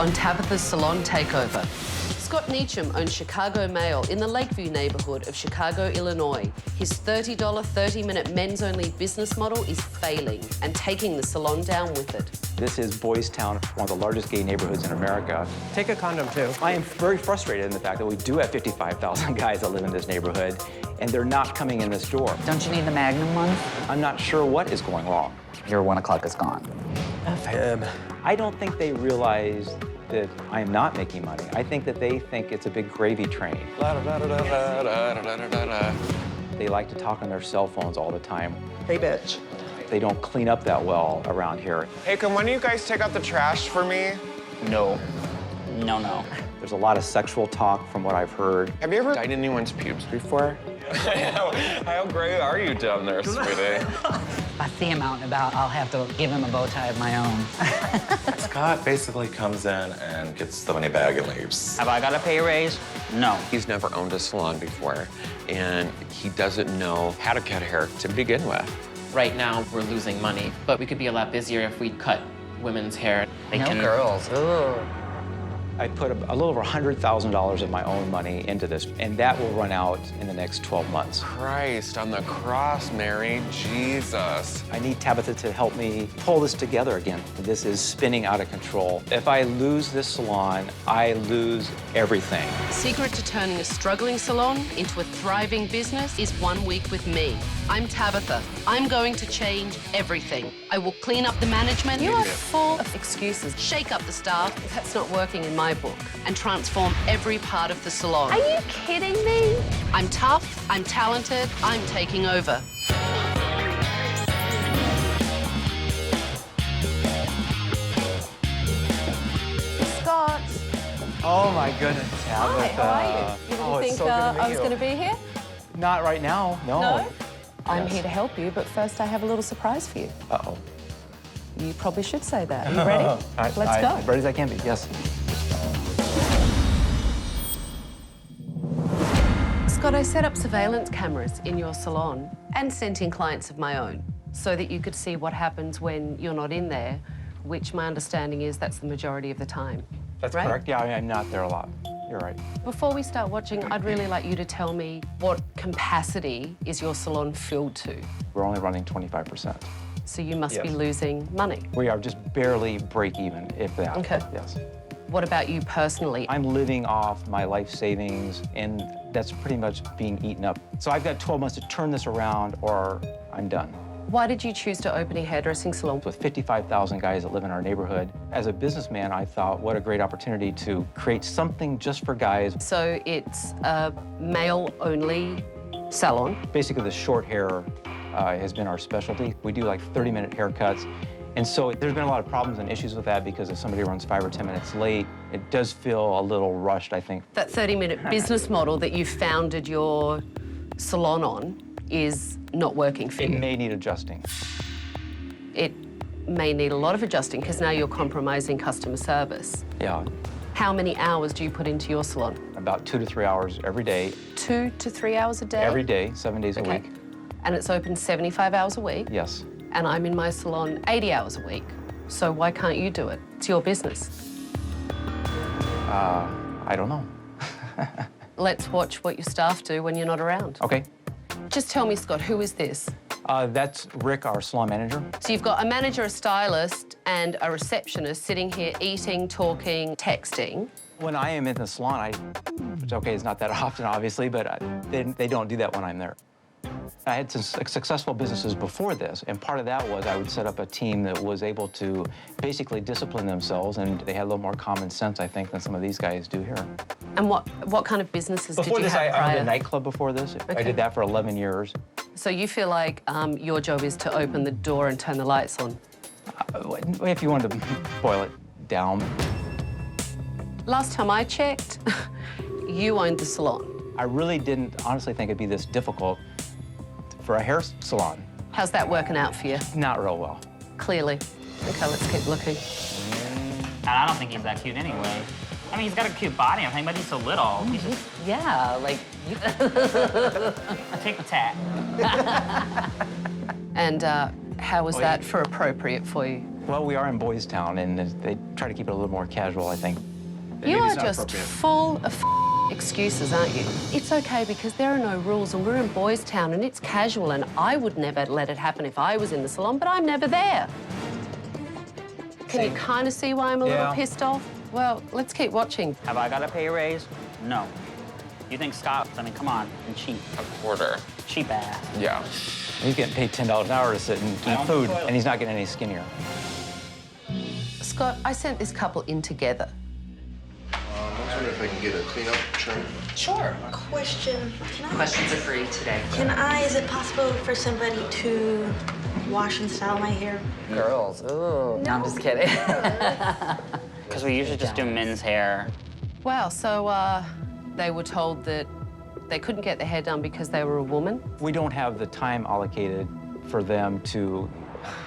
on Tabatha's Salon Takeover. Scott Neesham owns Chicago Mail in the Lakeview neighborhood of Chicago, Illinois. His $30, 30-minute men's-only business model is failing and taking the salon down with it. This is Boys Town, one of the largest gay neighborhoods in America. Take a condom, too. I am very frustrated in the fact that we do have 55,000 guys that live in this neighborhood, and they're not coming in this door. Don't you need the Magnum one? I'm not sure what is going wrong. Your 1 o'clock is gone. F him. I don't think they realize that I am not making money. I think that they think it's a big gravy train. They like to talk on their cell phones all the time. Hey, bitch. They don't clean up that well around here. Hey, can one of you guys take out the trash for me? No. No. There's a lot of sexual talk from what I've heard. Have you ever dyed anyone's pubes before? How great are you down there, sweetie? If I see him out and about, I'll have to give him a bow tie of my own. Scott basically comes in and gets the money bag and leaves. Have I got a pay raise? No. He's never owned a salon before, and he doesn't know how to cut hair to begin with. Right now, we're losing money, but we could be a lot busier if we cut women's hair. No girls. Ooh. I put a little over $100,000 of my own money into this, and that will run out in the next 12 months. Christ on the cross, Mary, Jesus. I need Tabatha to help me pull this together again. This is spinning out of control. If I lose this salon, I lose everything. The secret to turning a struggling salon into a thriving business is 1 week with me. I'm Tabatha. I'm going to change everything. I will clean up the management. You are full of excuses. Shake up the staff. That's not working in my book. And transform every part of the salon. Are you kidding me? I'm tough. I'm talented. I'm taking over. Scott. Oh my goodness, Tabatha. Hi, how are you? You didn't think so good to meet I was you. going to be here? Not right now, no. No? I'm Yes. here to help you, but first I have a little surprise for you. Uh-oh. You probably should say that. Are you ready? Let's go. As ready as I can be, yes. Scott, I set up surveillance cameras in your salon and sent in clients of my own so that you could see what happens when you're not in there, which my understanding is that's the majority of the time. That's right? correct. Yeah, I'm not there a lot. You're right. Before we start watching, I'd really like you to tell me what capacity is your salon filled to? We're only running 25%. So you must be Yes. losing money. We are just barely break even, if that. Okay. Yes. What about you personally? I'm living off my life savings, and that's pretty much being eaten up. So I've got 12 months to turn this around, or I'm done. Why did you choose to open a hairdressing salon? With 55,000 guys that live in our neighborhood, as a businessman, I thought, what a great opportunity to create something just for guys. So it's a male-only salon. Basically, the short hair has been our specialty. We do like 30-minute haircuts. And so there's been a lot of problems and issues with that because if somebody runs 5 or 10 minutes late, it does feel a little rushed, I think. That 30-minute business model that you founded your salon on is not working for you. It may need adjusting. It may need a lot of adjusting because now you're compromising customer service. Yeah, How many hours do you put into your salon? about 2 to 3 hours every day. 2 to 3 hours a day? Every day, 7 days a Okay. week. And it's open 75 hours a week? Yes. And I'm in my salon 80 hours a week. So why can't you do it? It's your business. I don't know. Let's watch what your staff do when you're not around. Okay. Just tell me, Scott, who is this? That's Rick, our salon manager. So you've got a manager, a stylist, and a receptionist sitting here eating, talking, texting. When I am in the salon, which, okay, it's not that often, obviously, but they don't do that when I'm there. I had some successful businesses before this, and part of that was I would set up a team that was able to basically discipline themselves, and they had a little more common sense, I think, than some of these guys do here. And what kind of businesses Before did you this, have I prior? owned a nightclub before this. I Okay. did that for 11 years. So you feel like your job is to open the door and turn the lights on? If you wanted to boil it down. Last time I checked, you owned the salon. I really didn't honestly think it'd be this difficult for a hair salon. How's that working out for you? Not real well. Clearly. Okay, let's keep looking. And I don't think he's that cute anyway. I mean, he's got a cute body and everything, but he's so little. He's just, Yeah, like... take the tat. And how was that for appropriate for you? Well, we are in Boys Town, and they try to keep it a little more casual, I think. You are just full of excuses, aren't you? It's okay because there are no rules and we're in Boys Town and it's casual and I would never let it happen if I was in the salon, but I'm never there. Can you kind of see why I'm a little pissed off? Well, let's keep watching. Have I got to pay a raise? No. You think Scott, I mean, come on, and cheap. A quarter. Cheap ass. Yeah. He's getting paid $10 an hour to sit and eat food, and he's not getting any skinnier. Scott, I sent this couple in together. I was wondering if I can get a cleanup trim. Sure. Question. Questions are free today. Is it possible for somebody to wash and style my hair? Girls, ooh. No, I'm just kidding. Because we usually just do men's hair. Wow, so they were told that they couldn't get their hair done because they were a woman? We don't have the time allocated for them to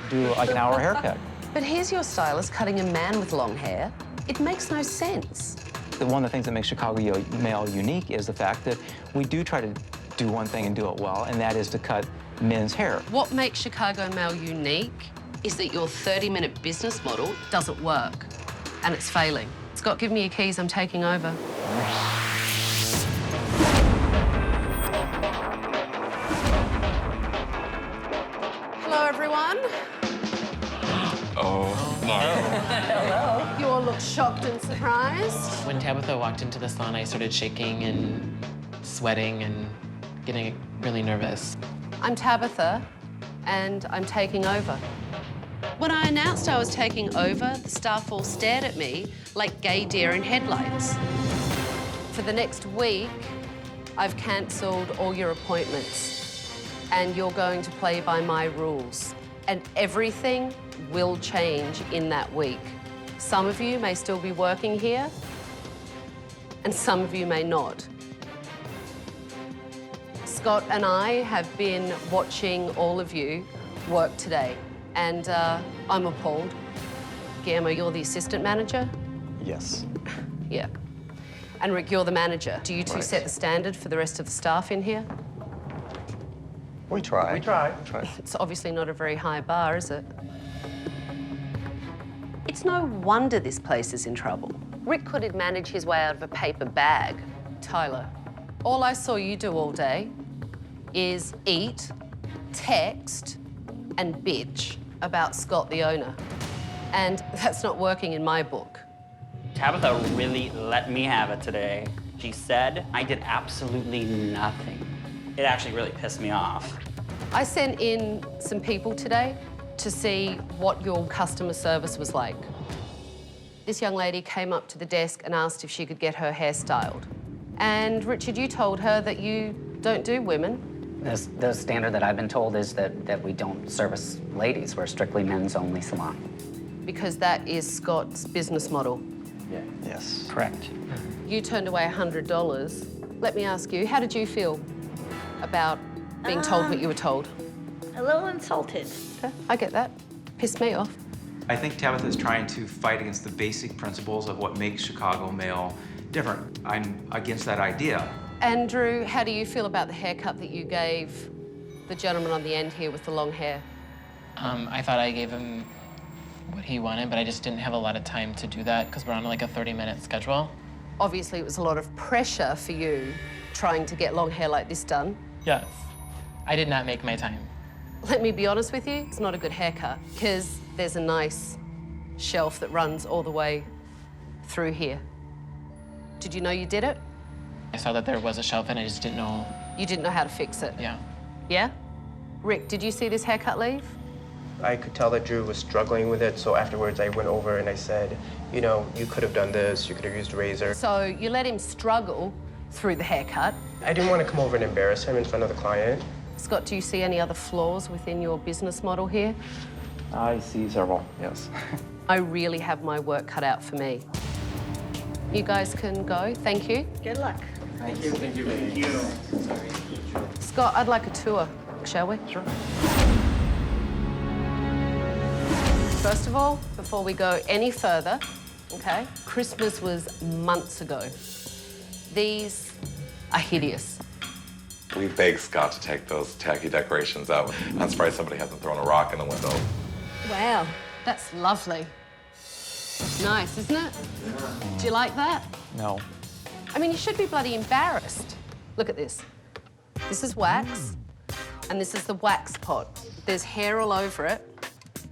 do like an hour haircut. But here's your stylist cutting a man with long hair. It makes no sense. One of the things that makes Chicago Male unique is the fact that we do try to do one thing and do it well, and that is to cut men's hair. What makes Chicago Male unique is that your 30-minute business model doesn't work, and it's failing. Scott, give me your keys, I'm taking over. Hello, everyone. Oh, no. Hello. You all look shocked and surprised. When Tabatha walked into the salon, I started shaking and sweating and getting really nervous. I'm Tabatha, and I'm taking over. When I announced I was taking over, the staff all stared at me like gay deer in headlights. For the next week, I've cancelled all your appointments, and you're going to play by my rules. And everything will change in that week. Some of you may still be working here, and some of you may not. Scott and I have been watching all of you work today, and I'm appalled. Guillermo, you're the assistant manager? Yes. Yeah. And Rick, you're the manager. Do you two set the standard for the rest of the staff in here? We try. We try. It's obviously not a very high bar, is it? It's no wonder this place is in trouble. Rick couldn't manage his way out of a paper bag. Tyler, all I saw you do all day is eat, text, and bitch about Scott, the owner. And that's not working in my book. Tabatha really let me have it today. She said I did absolutely nothing. It actually really pissed me off. I sent in some people today to see what your customer service was like. This young lady came up to the desk and asked if she could get her hair styled. And Richard, you told her that you don't do women. The standard that I've been told is that we don't service ladies. We're strictly men's only salon. Because that is Scott's business model. Yeah. Yes. Correct. You turned away $100. Let me ask you, how did you feel about being told what you were told? A little insulted. Okay, I get that. Pissed me off. I think Tabatha is trying to fight against the basic principles of what makes Chicago Male different. I'm against that idea. Andrew, how do you feel about the haircut that you gave the gentleman on the end here with the long hair? I thought I gave him what he wanted, but I just didn't have a lot of time to do that because we're on like a 30-minute schedule. Obviously, it was a lot of pressure for you trying to get long hair like this done. Yes. I did not make my time. Let me be honest with you, it's not a good haircut because there's a nice shelf that runs all the way through here. Did you know you did it? I saw that there was a shelf and I just didn't know. You didn't know how to fix it? Yeah. Yeah? Rick, did you see this haircut leave? I could tell that Drew was struggling with it, so afterwards I went over and I said, you know, you could have done this, you could have used a razor. So you let him struggle through the haircut. I didn't want to come over and embarrass him in front of the client. Scott, do you see any other flaws within your business model here? I see several, yes. I really have my work cut out for me. You guys can go. Thank you. Good luck. Thank you. Thank you. Thank you. Scott, I'd like a tour, shall we? Sure. First of all, before we go any further, okay, Christmas was months ago. These are hideous. We begged Scott to take those tacky decorations out. I'm surprised somebody hasn't thrown a rock in the window. Wow. That's lovely. Nice, isn't it? Do you like that? No. I mean, you should be bloody embarrassed. Look at this. This is wax, and this is the wax pot. There's hair all over it.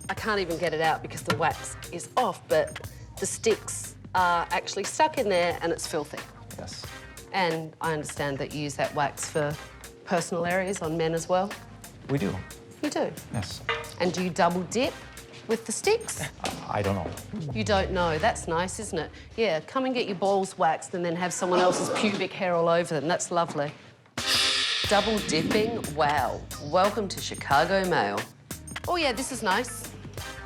I can't even get it out because the wax is off, but the sticks are actually stuck in there and it's filthy. Yes. And I understand that you use that wax for personal areas on men as well. We do. You do? Yes. And do you double dip with the sticks? I don't know. You don't know. That's nice, isn't it? Yeah, come and get your balls waxed and then have someone else's pubic hair all over them. That's lovely. Double dipping? Wow. Welcome to Chicago Mail. Oh, yeah, this is nice.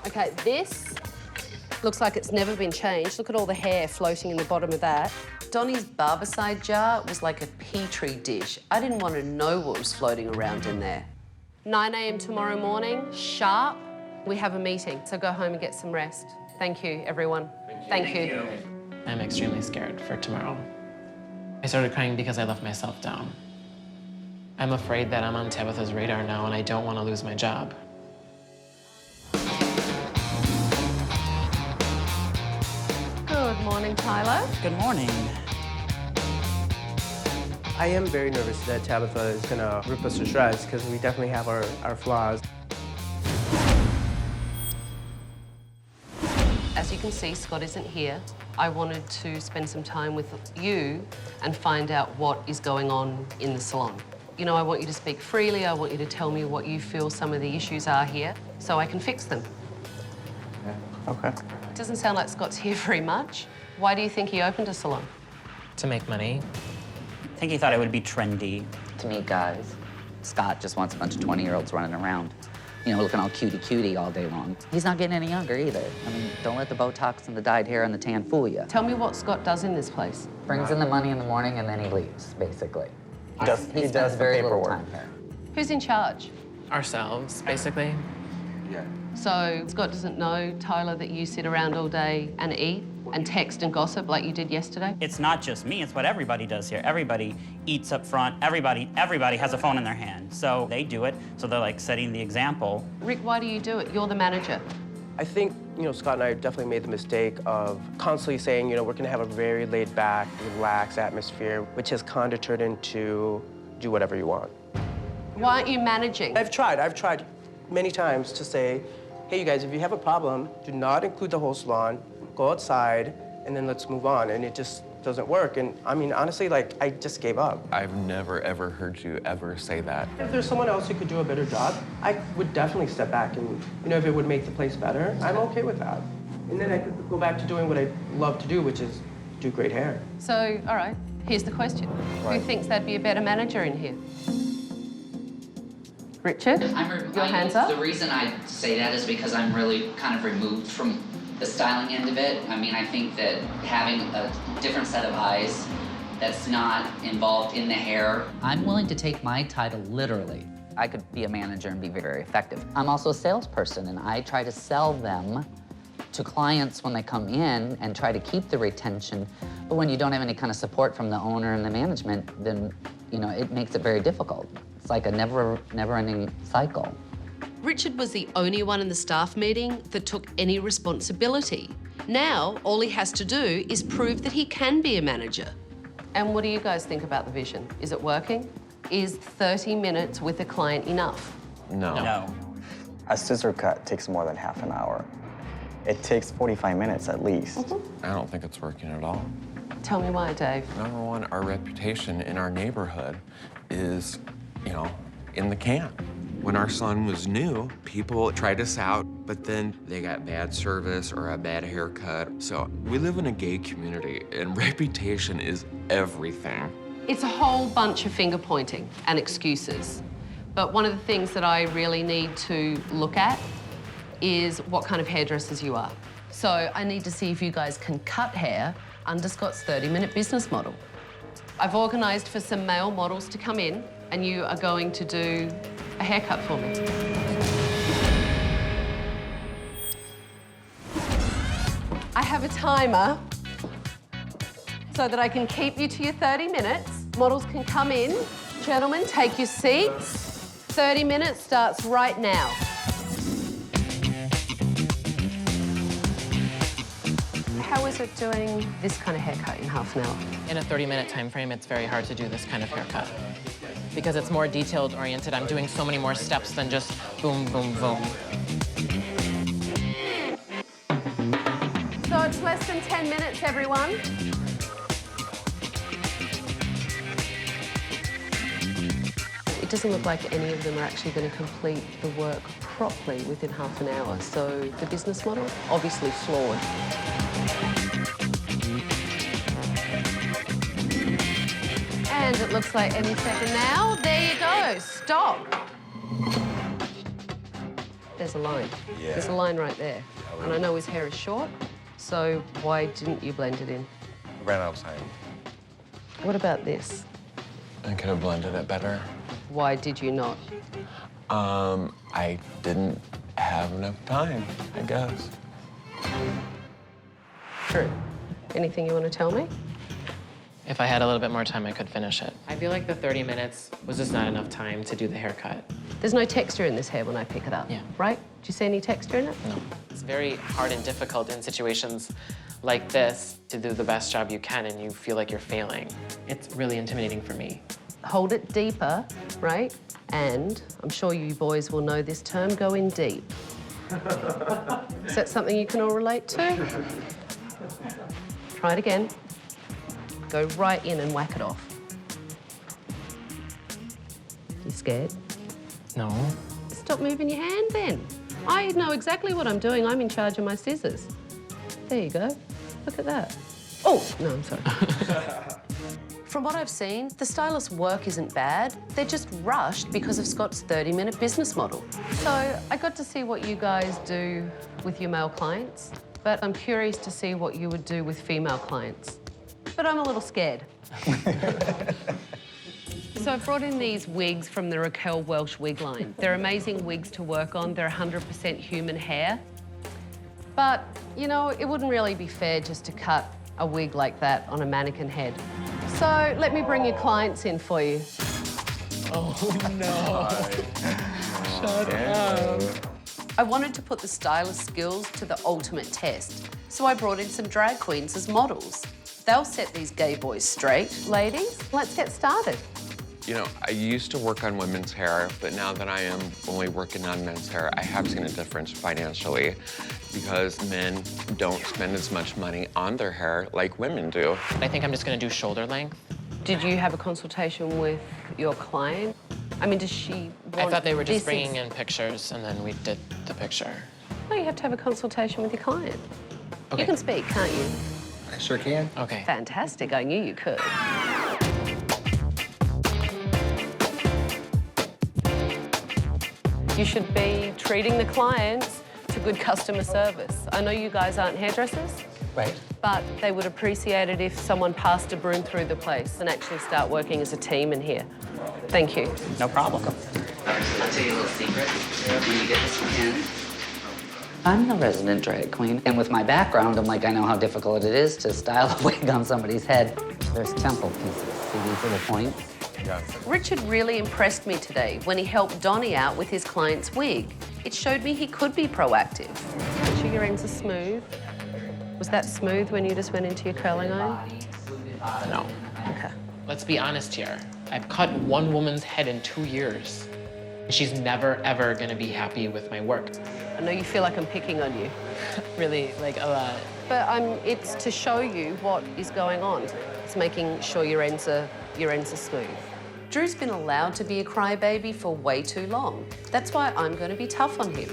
OK, this looks like it's never been changed. Look at all the hair floating in the bottom of that. Donnie's Barbicide jar was like a petri dish. I didn't want to know what was floating around in there. 9 a.m. tomorrow morning, sharp. We have a meeting, so go home and get some rest. Thank you, everyone. Thank you. I'm extremely scared for tomorrow. I started crying because I left myself down. I'm afraid that I'm on Tabatha's radar now and I don't want to lose my job. Good morning, Tyler. Good morning. I am very nervous that Tabatha is gonna rip us to shreds because we definitely have our flaws. As you can see, Scott isn't here. I wanted to spend some time with you and find out what is going on in the salon. You know, I want you to speak freely. I want you to tell me what you feel some of the issues are here so I can fix them. Okay. It doesn't sound like Scott's here very much. Why do you think he opened a salon? To make money. I think he thought it would be trendy. To meet guys. Scott just wants a bunch of 20-year-olds running around, you know, looking all cutie-cutie all day long. He's not getting any younger either. I mean, don't let the Botox and the dyed hair and the tan fool you. Tell me what Scott does in this place. Brings in the money in the morning and then he leaves, basically. He does the very little paperwork. time here. Who's in charge? Ourselves, basically. Yeah. So Scott doesn't know, Tyler, that you sit around all day and eat and text and gossip like you did yesterday? It's not just me, it's what everybody does here. Everybody eats up front, everybody has a phone in their hand. So they do it, so they're like setting the example. Rick, why do you do it? You're the manager. I think, you know, Scott and I definitely made the mistake of constantly saying, you know, we're gonna have a very laid back, relaxed atmosphere, which has kind of turned into do whatever you want. Why aren't you managing? I've tried many times to say, hey, you guys, if you have a problem, do not include the whole salon, go outside, and then let's move on. And it just doesn't work. And I mean, honestly, like, I just gave up. I've never, ever heard you ever say that. If there's someone else who could do a better job, I would definitely step back and, you know, if it would make the place better, I'm okay with that. And then I could go back to doing what I love to do, which is do great hair. So, all right, here's the question. Who thinks they'd be a better manager in here? Richard, your hands up. The reason I say that is because I'm really kind of removed from the styling end of it. I mean, I think that having a different set of eyes that's not involved in the hair. I'm willing to take my title literally. I could be a manager and be very effective. I'm also a salesperson, and I try to sell them to clients when they come in and try to keep the retention. But when you don't have any kind of support from the owner and the management, then, you know, it makes it very difficult. It's like a never-ending cycle. Richard was the only one in the staff meeting that took any responsibility. Now, all he has to do is prove that he can be a manager. And what do you guys think about the vision? Is it working? Is 30 minutes with a client enough? No. A scissor cut takes more than half an hour. It takes 45 minutes at least. I don't think it's working at all. Tell me why, Dave. Number one, our reputation in our neighborhood is, you know, in the can. When our salon was new, people tried us out, but then they got bad service or a bad haircut. So we live in a gay community, and reputation is everything. It's a whole bunch of finger pointing and excuses. But one of the things that I really need to look at is what kind of hairdressers you are. So I need to see if you guys can cut hair under Scott's 30-minute business model. I've organised for some male models to come in, and you are going to do a haircut for me. I have a timer so that I can keep you to your 30 minutes. Models can come in. Gentlemen, take your seats. 30 minutes starts right now. How is it doing this kind of haircut in half an hour? In a 30-minute time frame, it's very hard to do this kind of haircut because it's more detailed-oriented. I'm doing so many more steps than just boom, boom, boom. So it's less than 10 minutes, everyone. It doesn't look like any of them are actually going to complete the work properly within half an hour. So the business model, obviously flawed. And it looks like any second now. There you go. Stop. There's a line. Yeah. There's a line right there. And I know his hair is short, so why didn't you blend it in? Ran out of time. What about this? I could have blended it better. Why did you not? I didn't have enough time, I guess. True. Anything you want to tell me? If I had a little bit more time, I could finish it. I feel like the 30 minutes was just not enough time to do the haircut. There's no texture in this hair when I pick it up, Yeah. right? Do you see any texture in it? No. It's very hard and difficult in situations like this to do the best job you can and you feel like you're failing. It's really intimidating for me. Hold it deeper, right? And I'm sure you boys will know this term, go in deep. Is that something you can all relate to? Try it again. Go right in and whack it off. You scared? No. Stop moving your hand then. I know exactly what I'm doing. I'm in charge of my scissors. There you go. Look at that. Oh, no, I'm sorry. From what I've seen, the stylist's work isn't bad. They're just rushed because of Scott's 30-minute business model. So I got to see what you guys do with your male clients, but I'm curious to see what you would do with female clients. But I'm a little scared. So I've brought in these wigs from the Raquel Welch wig line. They're amazing wigs to work on. They're 100% human hair. But, you know, it wouldn't really be fair just to cut a wig like that on a mannequin head. So let me bring your clients in for you. Oh, no. Shut up. I wanted to put the stylist skills to the ultimate test, so I brought in some drag queens as models. They'll set these gay boys straight. Ladies, let's get started. You know, I used to work on women's hair, but now that I am only working on men's hair, I have seen a difference financially because men don't spend as much money on their hair like women do. I think I'm just gonna do shoulder length. Did you have a consultation with your client? I mean, does she want I thought they were just this bringing in pictures and then we did the picture. No, you have to have a consultation with your client. Okay. You can speak, can't you? I sure can. Okay. Fantastic, I knew you could. You should be treating the clients to good customer service. I know you guys aren't hairdressers, Right. but they would appreciate it if someone passed a broom through the place and actually start working as a team in here. Thank you. No problem. I'll tell you a little secret. When you get this one in, I'm the resident drag queen, and with my background, I'm like, I know how difficult it is to style a wig on somebody's head. There's temple pieces. See these little points? Yeah. Richard really impressed me today when he helped Donnie out with his client's wig. It showed me he could be proactive. Make sure your ends are smooth. Was that smooth when you just went into your curling iron? No. Okay. Let's be honest here. I've cut one woman's head in 2 years. She's never, ever gonna be happy with my work. I know you feel like I'm picking on you, Really, like a lot. but it's to show you what is going on. It's making sure your ends are smooth. Drew's been allowed to be a crybaby for way too long. That's why I'm going to be tough on him.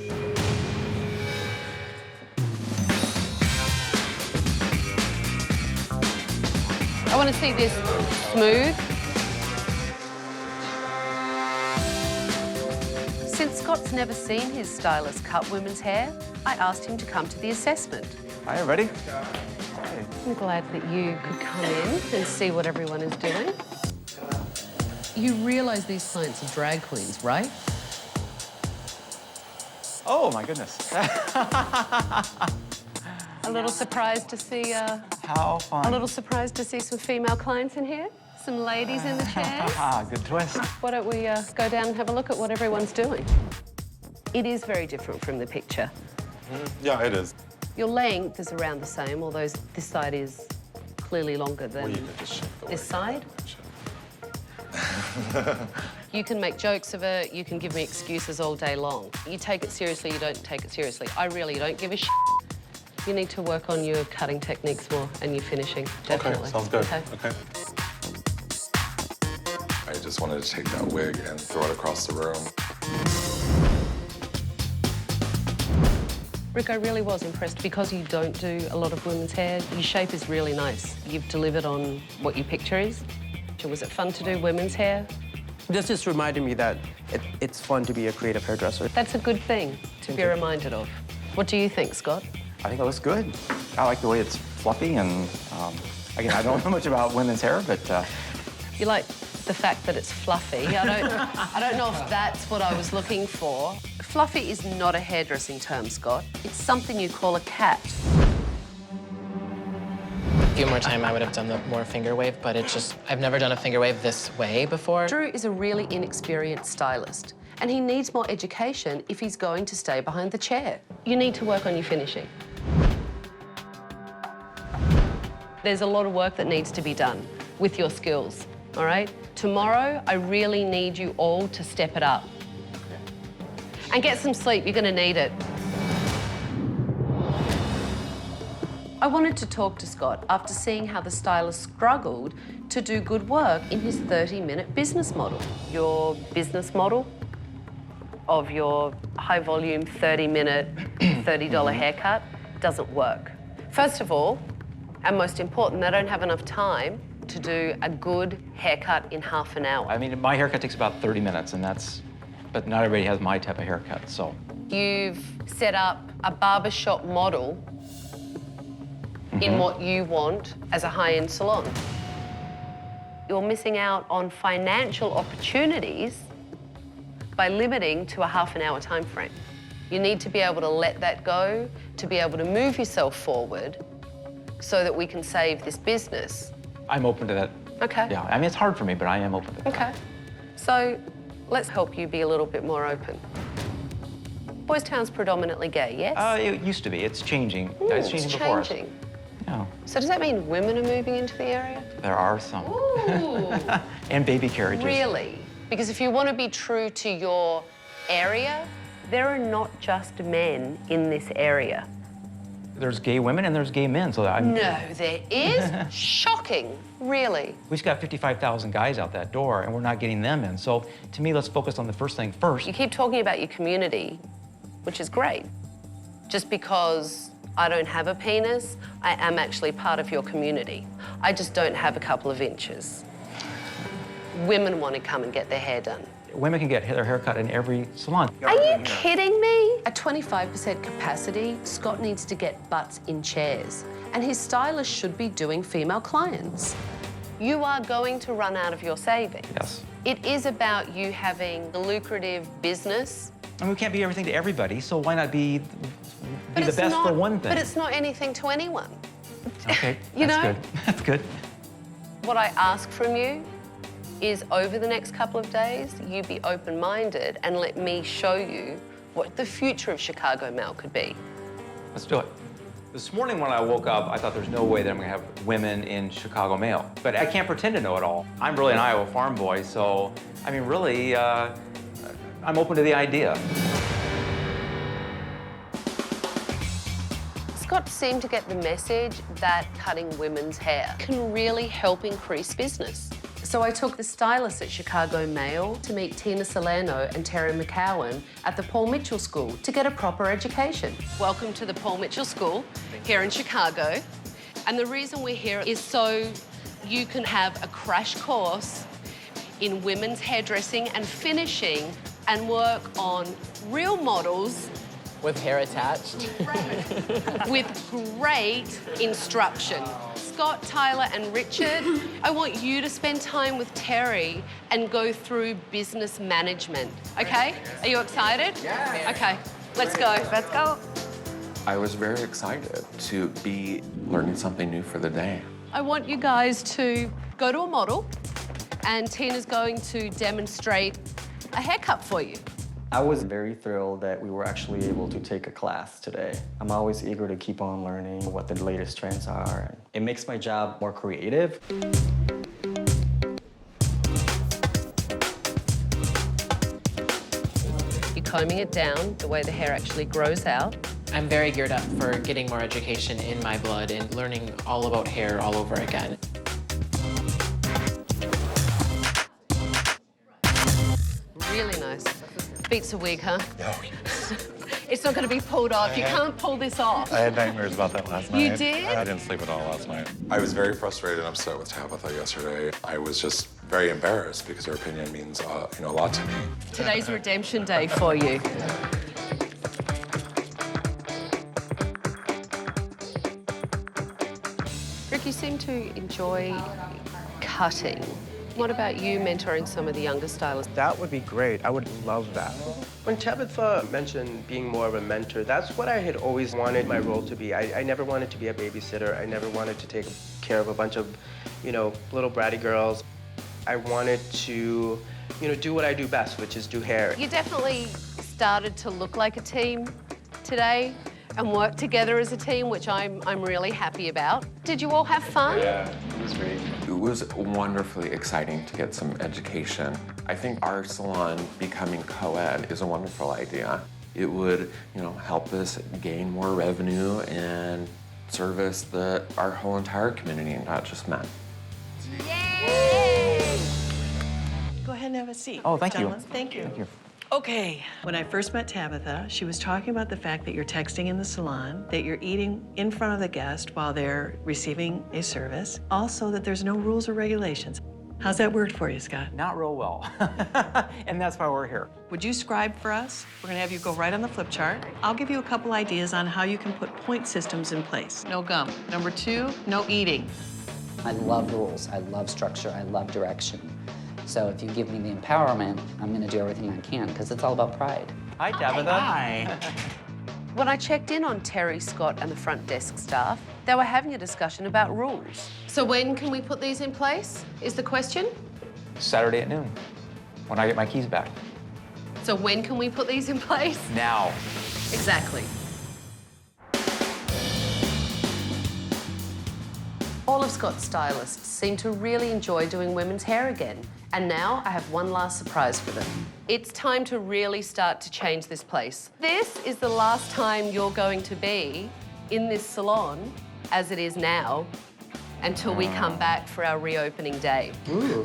I want to see this smooth. Since Scott's never seen his stylist cut women's hair, I asked him to come to the assessment. Hi, ready? I'm glad that you could come in and see what everyone is doing. You realise these clients are drag queens, right? Oh, my goodness. A little surprised to see How fun. a little surprised to see some female clients in here, some ladies in the chairs. Good twist. Why don't we go down and have a look at what everyone's doing? It is very different from the picture. Yeah, it is. Your length is around the same, although this side is clearly longer than this side. You can make jokes of it, you can give me excuses all day long. You take it seriously, you don't take it seriously. I really don't give a shit. You need to work on your cutting techniques more and your finishing, definitely. Okay, sounds good. Okay. I just wanted to take that wig and throw it across the room. Rick, I really was impressed because you don't do a lot of women's hair. Your shape is really nice. You've delivered on what your picture is. Was it fun to do women's hair? This just reminded me that it's fun to be a creative hairdresser. That's a good thing to be reminded of. What do you think, Scott? I think it looks good. I like the way it's fluffy and, again, I don't know much about women's hair, but... You like the fact that it's fluffy. I don't know if that's what I was looking for. Fluffy is not a hairdressing term, Scott. It's something you call a cat. A few more time, I would have done the more finger wave, but it's just, I've never done a finger wave this way before. Drew is a really inexperienced stylist, and he needs more education if he's going to stay behind the chair. You need to work on your finishing. There's a lot of work that needs to be done with your skills, all right? Tomorrow, I really need you all to step it up. And get some sleep, you're gonna need it. I wanted to talk to Scott after seeing how the stylist struggled to do good work in his 30-minute business model. Your business model of your high-volume 30-minute, $30 haircut doesn't work. First of all, and most important, they don't have enough time to do a good haircut in half an hour. I mean, my haircut takes about 30 minutes, and but not everybody has my type of haircut, so. You've set up a barbershop model in what you want as a high-end salon. You're missing out on financial opportunities by limiting to a half-an-hour time frame. You need to be able to let that go, to be able to move yourself forward so that we can save this business. I'm open to that. Okay. Yeah, I mean, it's hard for me, but I am open to that. Okay. So let's help you be a little bit more open. Boys Town's predominantly gay, yes? It used to be. It's changing. It's changing before us. Yeah. So does that mean women are moving into the area? There are some. Ooh. And baby carriages. Really? Because if you want to be true to your area, there are not just men in this area. There's gay women and there's gay men, so No, there is? Shocking, really. We've got 55,000 guys out that door, and we're not getting them in. So to me, let's focus on the first thing first. You keep talking about your community, which is great. Just because I don't have a penis, I am actually part of your community. I just don't have a couple of inches. Women want to come and get their hair done. Women can get their hair cut in every salon. Are you kidding me? At 25% capacity, Scott needs to get butts in chairs, and his stylist should be doing female clients. You are going to run out of your savings. Yes. It is about you having a lucrative business. And we can't be everything to everybody, so why not be the best for one thing? But it's not anything to anyone. Okay, You that's know? good. That's good. What I ask from you is over the next couple of days, you be open-minded and let me show you what the future of Chicago Male could be. Let's do it. This morning when I woke up, I thought there's no way that I'm gonna have women in Chicago Male. But I can't pretend to know it all. I'm really an Iowa farm boy, so, I mean, really, I'm open to the idea. Scott seemed to get the message that cutting women's hair can really help increase business. So I took the stylists at Chicago Male to meet Tina Salerno and Terry McCowan at the Paul Mitchell School to get a proper education. Welcome to the Paul Mitchell School here in Chicago. And the reason we're here is so you can have a crash course in women's hairdressing and finishing and work on real models With hair attached. with great instruction. Scott, Tyler, and Richard, I want you to spend time with Terry and go through business management, okay? Are you excited? Yeah. Okay, let's go. Let's go. I was very excited to be learning something new for the day. I want you guys to go to a model, and Tina's going to demonstrate a haircut for you. I was very thrilled that we were actually able to take a class today. I'm always eager to keep on learning what the latest trends are. It makes my job more creative. You're combing it down the way the hair actually grows out. I'm very geared up for getting more education in my blood and learning all about hair all over again. Really nice. Beats a wig, huh? Oh, It's not going to be pulled off. You can't pull this off. I had nightmares about that last night. You did? I didn't sleep at all last night. I was very frustrated and upset with Tabatha yesterday. I was just very embarrassed because her opinion means a lot to me. Today's redemption day for you. Rick, you seem to enjoy cutting. What about you mentoring some of the younger stylists? That would be great. I would love that. When Tabatha mentioned being more of a mentor, that's what I had always wanted my role to be. I never wanted to be a babysitter. I never wanted to take care of a bunch of, little bratty girls. I wanted to, do what I do best, which is do hair. You definitely started to look like a team today and work together as a team, which I'm really happy about. Did you all have fun? Yeah, it was great. It was wonderfully exciting to get some education. I think our salon becoming co-ed is a wonderful idea. It would, help us gain more revenue and service our whole entire community, not just men. Yay! Go ahead and have a seat. Oh, thank you. Gentlemen. Thank you. Thank you. Okay, when I first met Tabatha, she was talking about the fact that you're texting in the salon, that you're eating in front of the guest while they're receiving a service, also that there's no rules or regulations. How's that worked for you, Scott? Not real well. And that's why we're here. Would you scribe for us? We're gonna have you go right on the flip chart. I'll give you a couple ideas on how you can put point systems in place. No gum. Number 2, no eating. I love rules, I love structure, I love direction. So if you give me the empowerment, I'm gonna do everything I can, because it's all about pride. Hi, Tabatha. Hi. When I checked in on Terry, Scott, and the front desk staff, they were having a discussion about rules. So when can we put these in place, is the question? Saturday at noon, when I get my keys back. So when can we put these in place? Now. Exactly. All of Scott's stylists seem to really enjoy doing women's hair again. And now I have one last surprise for them. It's time to really start to change this place. This is the last time you're going to be in this salon as it is now until we come back for our reopening day. Ooh.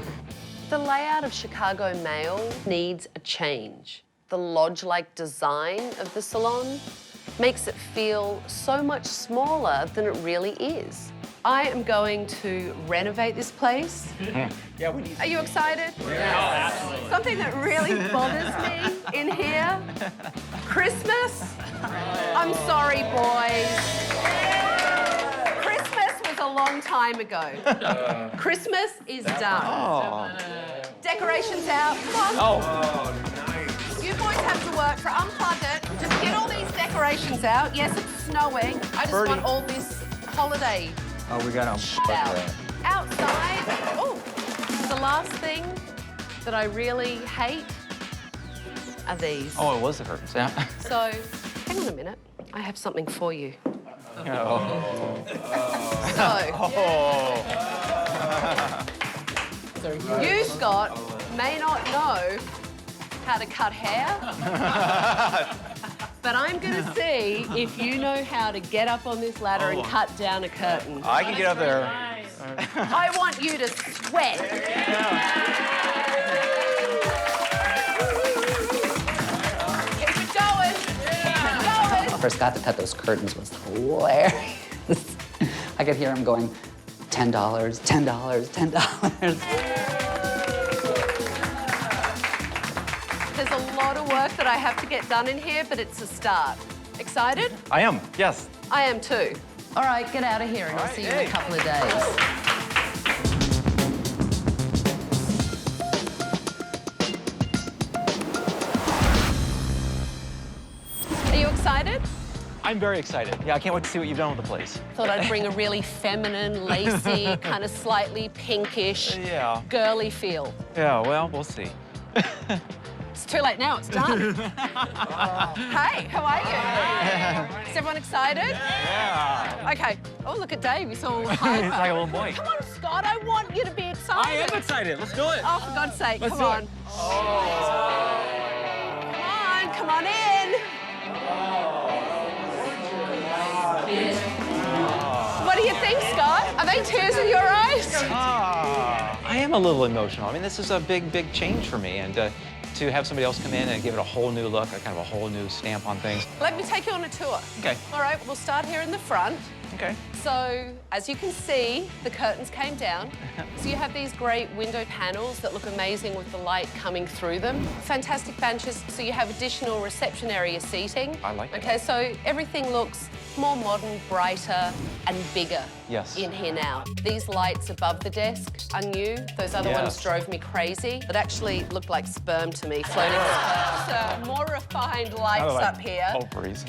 The layout of Chicago Male needs a change. The lodge-like design of the salon makes it feel so much smaller than it really is. I am going to renovate this place. Yeah, we need. Are you excited? Yeah, absolutely. Something that really bothers me in here, Christmas. I'm sorry, boys. Christmas was a long time ago. Christmas is done. Oh. Decorations out. Come on. Oh. Nice. You boys have to work for unplug it. Just get all these decorations out. Yes, it's snowing. I just want all this holiday Oh, we got them. out. Outside. Oh, the last thing that I really hate are these. Oh, it was the curtains, yeah. So, hang on a minute. I have something for you. Oh. So, you, Scott, may not know how to cut hair, but I'm going to see if you know how to get up on this ladder and cut down a curtain. I can get up there. I want you to sweat. Keep it going. Keep it going. For Scott to cut those curtains was hilarious. I could hear him going, $10, $10, $10. There's a lot of work that I have to get done in here, but it's a start. Excited? I am, yes. I am too. All right, get out of here and I'll see you in a couple of days. Are you excited? I'm very excited. Yeah, I can't wait to see what you've done with the place. Thought I'd bring a really feminine, lacy, kind of slightly pinkish, Yeah. girly feel. Yeah, well, we'll see. too late now, it's done. Hey, how are you? Is everyone excited? Yeah. Okay. Oh, look at Dave, he's all hyper. He's like a little boy. Come on, Scott, I want you to be excited. I am excited. Let's do it. Oh, for God's sake, Let's come do on. it. Come on in. What do you think, Scott? Are they tears in your eyes? I am a little emotional. I mean, this is a big, big change for me, and to have somebody else come in and give it a whole new look, a kind of a whole new stamp on things. Let me take you on a tour. Okay. All right, we'll start here in the front. Okay. So, as you can see, the curtains came down. So you have these great window panels that look amazing with the light coming through them. Fantastic benches, so you have additional reception area seating. I like that. Okay, so everything looks more modern, brighter, and bigger in here now. These lights above the desk are new. Those other ones drove me crazy. It actually looked like sperm to me, floating sperm. So more refined lights like up here. Ovaries.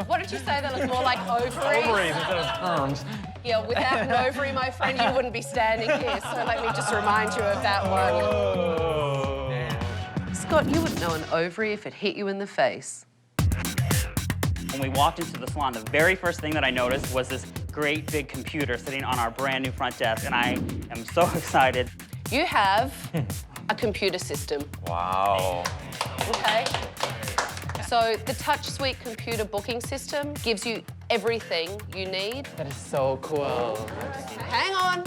What did you say? They look more like ovaries? Ovaries instead of sperms. Yeah, without an ovary, my friend, you wouldn't be standing here. So let me just remind you of that one. Scott, you wouldn't know an ovary if it hit you in the face. When we walked into the salon, the very first thing that I noticed was this great big computer sitting on our brand new front desk, and I am so excited. You have a computer system. Wow. Okay. So the Touch Suite computer booking system gives you everything you need. That is so cool. Hang on.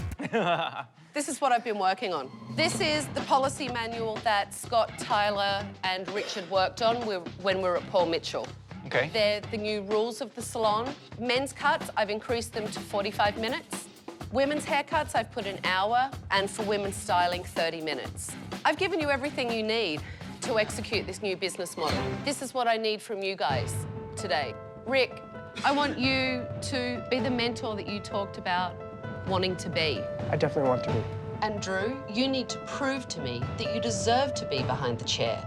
This is what I've been working on. This is the policy manual that Scott, Tyler, and Richard worked on when we were at Paul Mitchell. Okay. They're the new rules of the salon. Men's cuts, I've increased them to 45 minutes. Women's haircuts, I've put an hour, and for women's styling, 30 minutes. I've given you everything you need to execute this new business model. This is what I need from you guys today. Rick, I want you to be the mentor that you talked about wanting to be. I definitely want to be. And Drew, you need to prove to me that you deserve to be behind the chair.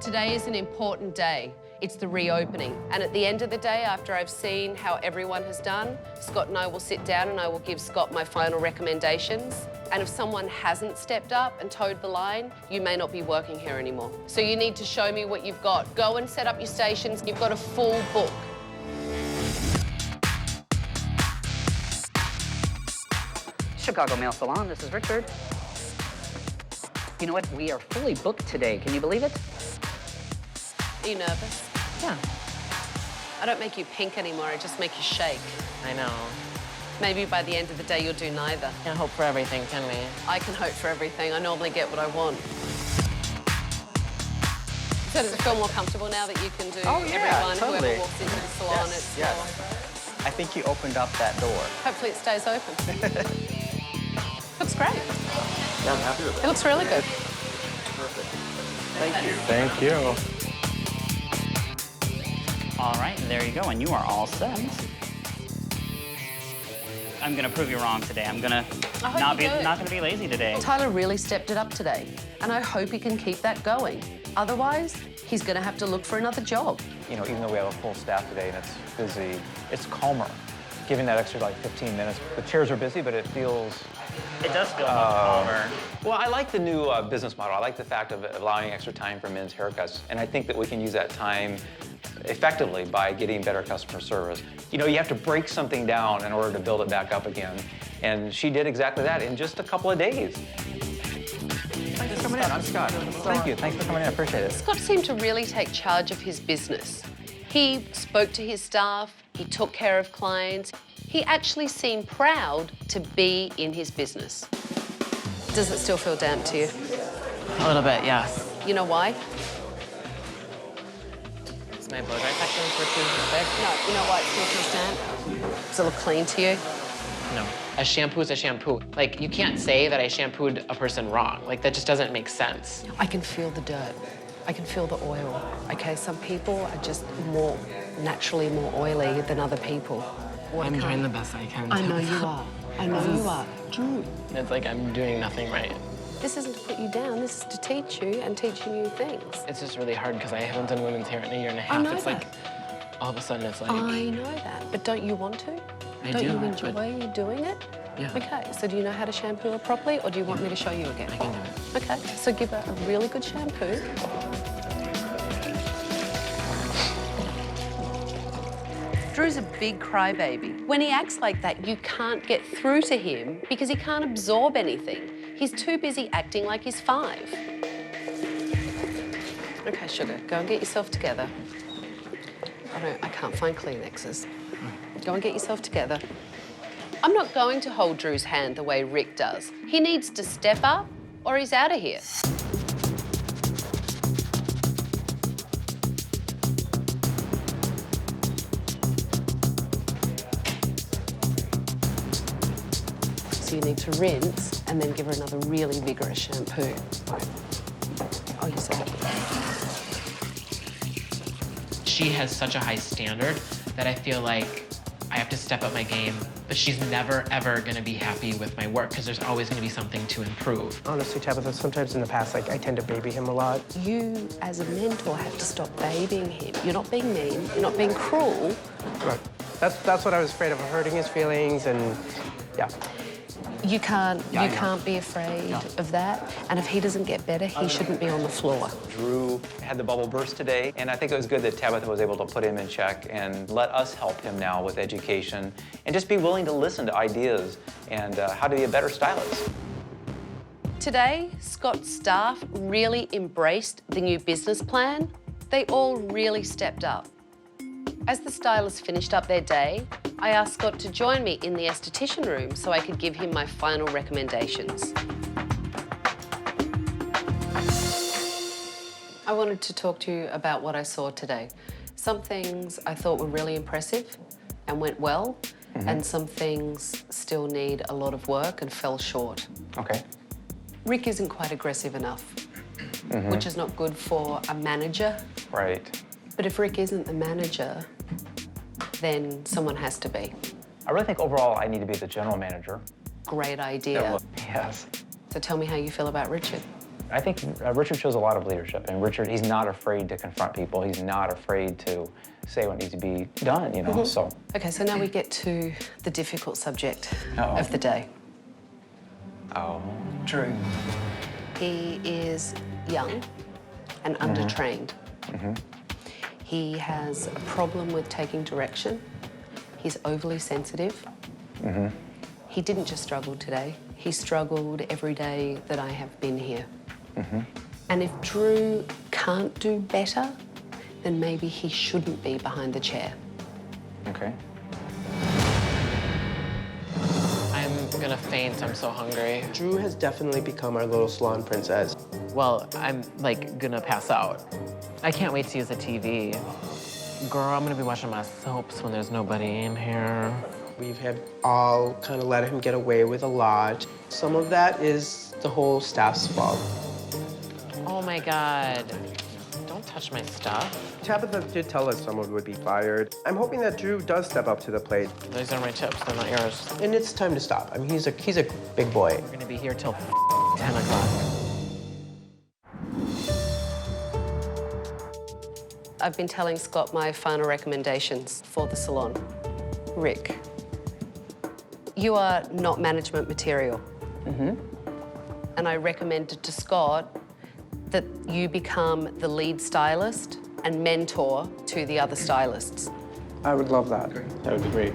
Today is an important day. It's the reopening. And at the end of the day, after I've seen how everyone has done, Scott and I will sit down and I will give Scott my final recommendations. And if someone hasn't stepped up and towed the line, you may not be working here anymore. So you need to show me what you've got. Go and set up your stations. You've got a full book. Chicago Male Salon, this is Richard. You know what? We are fully booked today. Can you believe it? Are you nervous? Yeah. I don't make you pink anymore, I just make you shake. I know. Maybe by the end of the day, you'll do neither. Can't hope for everything, can we? I can hope for everything. I normally get what I want. So does it feel more comfortable now that you can do everyone, totally. whoever walks into the salon? Yes. I think you opened up that door. Hopefully it stays open. Looks great. Yeah, I'm happy with It looks really good. Perfect. Thank you. Thank you. All right, there you go, and you are all set. I'm gonna prove you wrong today. I'm gonna not gonna be lazy today. Tyler really stepped it up today, and I hope he can keep that going. Otherwise, he's gonna have to look for another job. You know, even though we have a full staff today and it's busy, it's calmer. Giving that extra like 15 minutes. The chairs are busy, but it feels... It does feel much calmer. Well, I like the new business model. I like the fact of allowing extra time for men's haircuts, and I think that we can use that time effectively by getting better customer service. You know, you have to break something down in order to build it back up again, and she did exactly that in just a couple of days. Thanks for coming in. I'm Scott. Thank you. Thanks for coming in. I appreciate it. Scott seemed to really take charge of his business. He spoke to his staff, he took care of clients. He actually seemed proud to be in his business. Does it still feel damp to you? A little bit, yes. You know why? Is my blow dry section for too thick? No, you know why it still feels damp? Does it look clean to you? No. A shampoo's a shampoo. Like, you can't say that I shampooed a person wrong. Like, that just doesn't make sense. I can feel the dirt. I can feel the oil. Okay, some people are just naturally more oily than other people. I'm doing the best I can. I know you are. I know you are. Drew. It's like I'm doing nothing right. This isn't to put you down, this is to teach you and teach you new things. It's just really hard because I haven't done women's hair in a year and a half. I know it's that. like, all of a sudden it's like... I know that, but don't you want to? I Don't do, you enjoy but- doing it? Yeah. Okay, so do you know how to shampoo her properly, or do you want me to show you again? I can do it. Okay, so give her a really good shampoo. Drew's a big crybaby. When he acts like that, you can't get through to him because he can't absorb anything. He's too busy acting like he's 5. Okay, sugar, go and get yourself together. I can't find Kleenexes. Go and get yourself together. I'm not going to hold Drew's hand the way Rick does. He needs to step up or he's out of here. So you need to rinse and then give her another really vigorous shampoo. Oh, you're so happy. She has such a high standard that I feel like I have to step up my game, but she's never, ever gonna be happy with my work because there's always gonna be something to improve. Honestly, Tabatha, sometimes in the past, like, I tend to baby him a lot. You, as a mentor, have to stop babying him. You're not being mean, you're not being cruel. Right. That's what I was afraid of, hurting his feelings, and yeah. You can't be afraid of that. And if he doesn't get better, he shouldn't be on the floor. Drew had the bubble burst today, and I think it was good that Tabatha was able to put him in check and let us help him now with education and just be willing to listen to ideas and how to be a better stylist. Today, Scott's staff really embraced the new business plan. They all really stepped up. As the stylists finished up their day, I asked Scott to join me in the esthetician room so I could give him my final recommendations. I wanted to talk to you about what I saw today. Some things I thought were really impressive and went well, and some things still need a lot of work and fell short. Okay. Rick isn't quite aggressive enough, which is not good for a manager. Right. But if Rick isn't the manager, then someone has to be. I really think overall I need to be the general manager. Great idea. Yes. So tell me how you feel about Richard. I think Richard shows a lot of leadership, and Richard, he's not afraid to confront people. He's not afraid to say what needs to be done, you know, so. Okay, so now we get to the difficult subject of the day. Oh. Drew. He is young and undertrained. He has a problem with taking direction. He's overly sensitive. He didn't just struggle today. He struggled every day that I have been here. And if Drew can't do better, then maybe he shouldn't be behind the chair. Okay. I'm gonna faint, I'm so hungry. Drew has definitely become our little salon princess. Well, I'm like gonna pass out. I can't wait to use the TV. Girl, I'm gonna be washing my soaps when there's nobody in here. We've had all kind of let him get away with a lot. Some of that is the whole staff's fault. Oh my God. Don't touch my stuff. Tabatha did tell us someone would be fired. I'm hoping that Drew does step up to the plate. These are my tips, they're not yours. And it's time to stop. I mean, he's a big boy. We're gonna be here till 10 o'clock. I've been telling Scott my final recommendations for the salon. Rick, you are not management material. And I recommended to Scott that you become the lead stylist and mentor to the other stylists. I would love that. That would be great.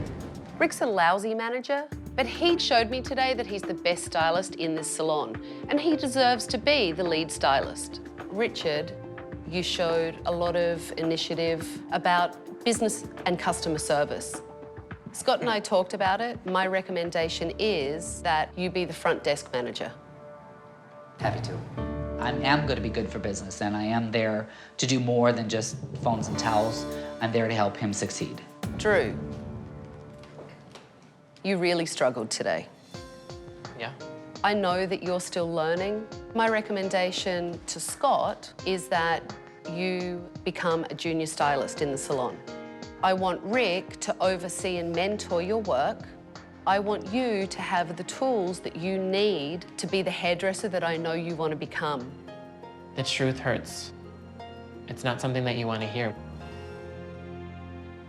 Rick's a lousy manager, but he showed me today that he's the best stylist in this salon, and he deserves to be the lead stylist. Richard, you showed a lot of initiative about business and customer service. Scott and I talked about it. My recommendation is that you be the front desk manager. Happy to. I am going to be good for business, and I am there to do more than just phones and towels. I'm there to help him succeed. Drew, you really struggled today. Yeah. I know that you're still learning. My recommendation to Scott is that you become a junior stylist in the salon. I want Rick to oversee and mentor your work. I want you to have the tools that you need to be the hairdresser that I know you want to become. The truth hurts. It's not something that you want to hear.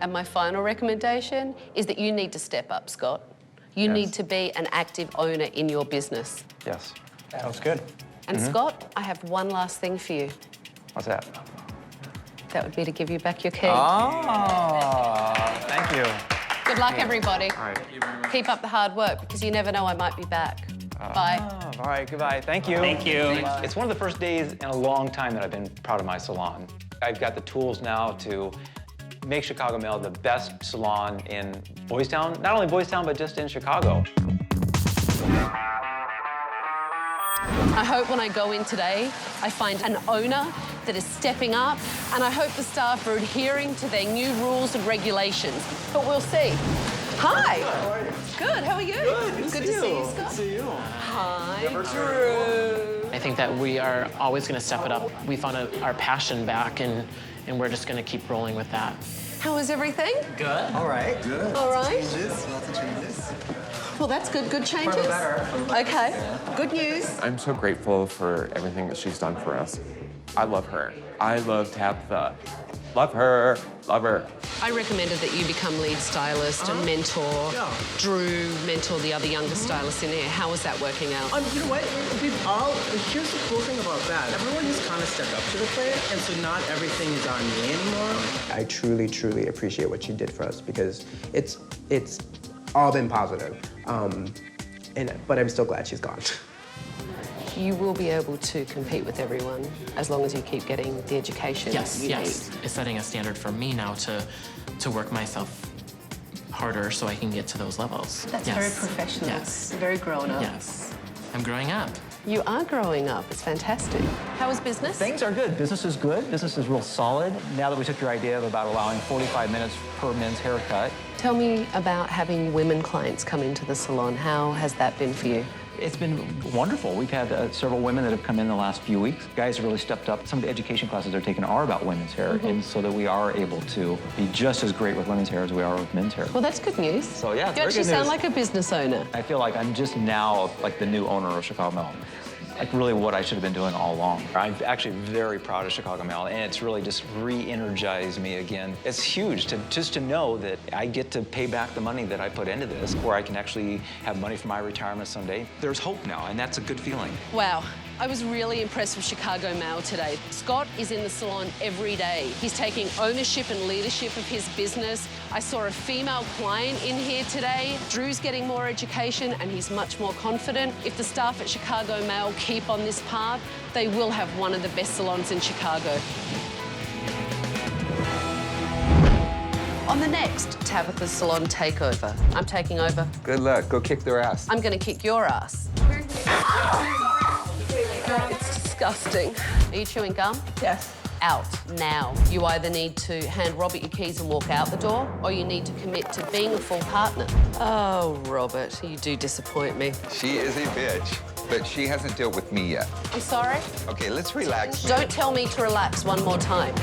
And my final recommendation is that you need to step up, Scott. You need to be an active owner in your business. Yes. Sounds good. And Scott, I have one last thing for you. What's that? That would be to give you back your key. Oh, thank you. Good luck, everybody. All right. Thank you very much. Keep up the hard work, because you never know, I might be back. Bye. All right, goodbye. Thank you. Thank you. It's one of the first days in a long time that I've been proud of my salon. I've got the tools now to make Chicago Male the best salon in Boys Town. Not only Boys Town, but just in Chicago. I hope when I go in today, I find an owner that is stepping up, and I hope the staff are adhering to their new rules and regulations. But we'll see. Hi. How are you? Good, how are you? Good to see you. Scott. Good to see you. Hi, Drew. I think that we are always going to step it up. We found our passion back, and we're just going to keep rolling with that. How is everything? Good. All right. Good. All right. Lots of changes. Well, that's good. Good changes. For the better. Okay. Good news. I'm so grateful for everything that she's done for us. I love her. I love Tabatha. Love her. Love her. I recommended that you become lead stylist and mentor. Yeah. Drew mentor the other younger stylists in here. How is that working out? You know what? Here's the cool thing about that. Everyone has kind of stepped up to the plate, and so not everything is on me anymore. I truly, truly appreciate what you did for us, because it's all been positive. But I'm still glad she's gone. You will be able to compete with everyone as long as you keep getting the education Yes, you yes. need. It's setting a standard for me now to work myself harder so I can get to those levels. That's yes. very professional. Yes. Very grown up. Yes. I'm growing up. You are growing up. It's fantastic. How is business? Things are good. Business is good. Business is real solid. Now that we took your idea of about allowing 45 minutes per men's haircut. Tell me about having women clients come into the salon. How has that been for you? It's been wonderful. We've had several women that have come in the last few weeks. Guys have really stepped up. Some of the education classes they're taking are about women's hair, and so that we are able to be just as great with women's hair as we are with men's hair. Well, that's good news. So yeah, it's you very actually good sound news. like a business owner. I feel like I'm just now like the new owner of Chicago Male. Like really what I should have been doing all along. I'm actually very proud of Chicago Male, and it's really just re-energized me again. It's huge to know that I get to pay back the money that I put into this, where I can actually have money for my retirement someday. There's hope now, and that's a good feeling. Wow. I was really impressed with Chicago Male today. Scott is in the salon every day. He's taking ownership and leadership of his business. I saw a female client in here today. Drew's getting more education and he's much more confident. If the staff at Chicago Male keep on this path, they will have one of the best salons in Chicago. On the next Tabatha Salon Takeover, I'm taking over. Good luck. Go kick their ass. I'm gonna kick your ass. It's disgusting. Are you chewing gum? Yes. Out, now. You either need to hand Robert your keys and walk out the door, or you need to commit to being a full partner. Oh, Robert, you do disappoint me. She is a bitch, but she hasn't dealt with me yet. I'm sorry? Okay, let's relax. Don't tell me to relax one more time.